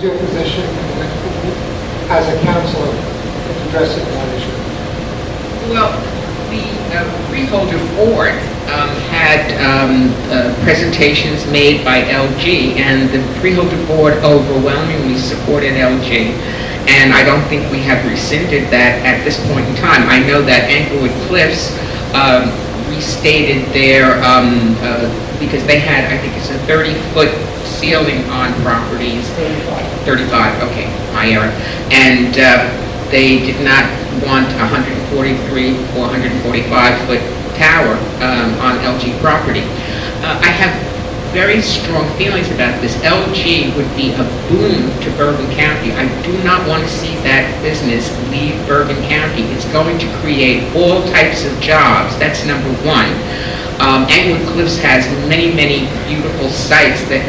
your position as a councilor in addressing that issue? Well, the Freeholder board had presentations made by LG, and the Freeholder board overwhelmingly supported LG. And I don't think we have rescinded that at this point in time. I know that Englewood Cliffs restated their, because they had, I think it's a 30-foot ceiling on properties. 35, okay, my error. And they did not want a 143 or 145-foot tower on LG property. I have very strong feelings about this. LG would be a boon to Bergen County. I do not want to see that business leave Bergen County. It's going to create all types of jobs. That's number one. Englewood Cliffs has many, many beautiful sites that,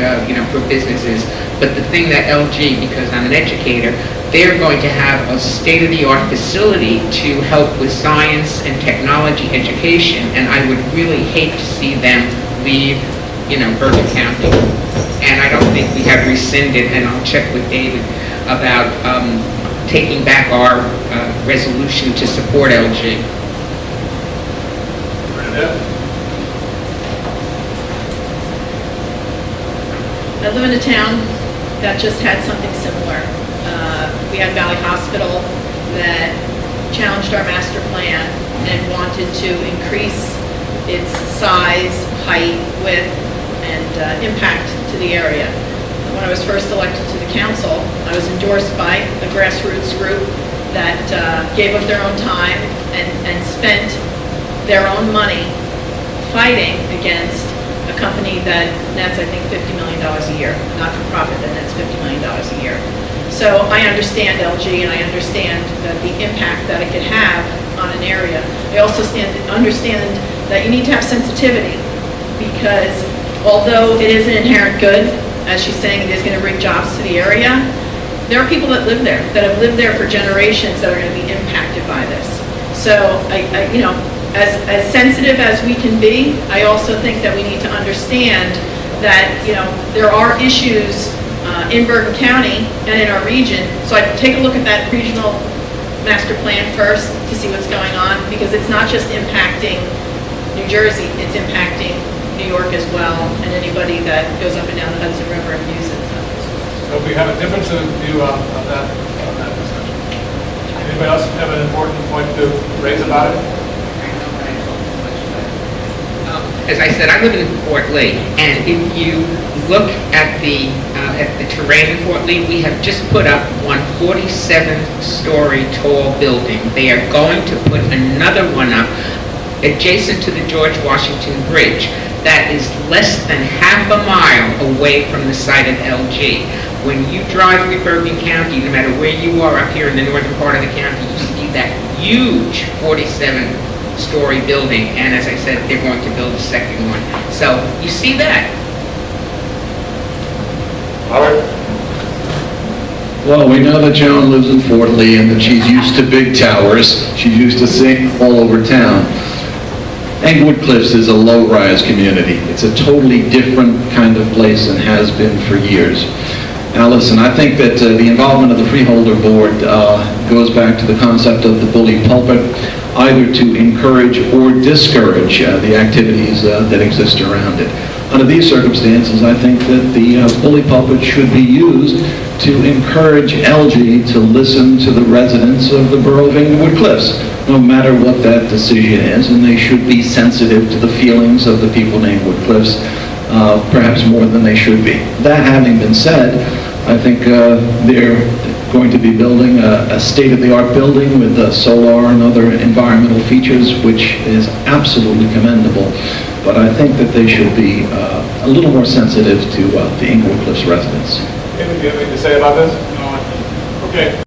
for businesses. But the thing that LG, because I'm an educator, they're going to have a state-of-the-art facility to help with science and technology education. And I would really hate to see them leave Bergen County. And I don't think we have rescinded, and I'll check with David about taking back our resolution to support LG. I live in a town that just had something similar. We had Valley Hospital that challenged our master plan and wanted to increase its size, height, width, and impact to the area. When I was first elected to the council, I was endorsed by a grassroots group that gave up their own time and spent their own money fighting against a company that nets, I think, $50 million a year, not for profit that nets $50 million a year. So I understand LG, and I understand that the impact that it could have on an area. I also understand that you need to have sensitivity, because although it is an inherent good, as she's saying, it is going to bring jobs to the area, there are people that live there, that have lived there for generations, that are going to be impacted by this. So, as sensitive as we can be, I also think that we need to understand that, there are issues in Bergen County and in our region. So I'd take a look at that regional master plan first to see what's going on, because it's not just impacting New Jersey, it's impacting New York as well, and anybody that goes up and down the Hudson River and uses it. So we have a difference of view on that discussion. Anybody else have an important point to raise about it? As I said, I live in Fort Lee, and if you look at the terrain in Fort Lee, we have just put up one 47-story tall building. They are going to put another one up adjacent to the George Washington Bridge. That is less than half a mile away from the site of LG. When you drive through Bergen County, no matter where you are up here in the northern part of the county, you see that huge 47-story building, and as I said, they're going to build a second one. So you see that. Howard? Well, we know that Joan lives in Fort Lee and that she's used to big towers. She's used to seeing all over town. Englewood Cliffs is a low-rise community. It's a totally different kind of place and has been for years. Now listen, I think that the involvement of the Freeholder Board goes back to the concept of the bully pulpit, either to encourage or discourage the activities that exist around it. Under these circumstances, I think that the bully pulpit should be used to encourage LG to listen to the residents of the borough of Englewood Cliffs, no matter what that decision is, and they should be sensitive to the feelings of the people in Englewood Cliffs, perhaps more than they should be. That having been said, I think they're going to be building a state-of-the-art building with solar and other environmental features, which is absolutely commendable. But I think that they should be a little more sensitive to the Englewood Cliffs residents. David, do you have anything to say about this? No. Okay.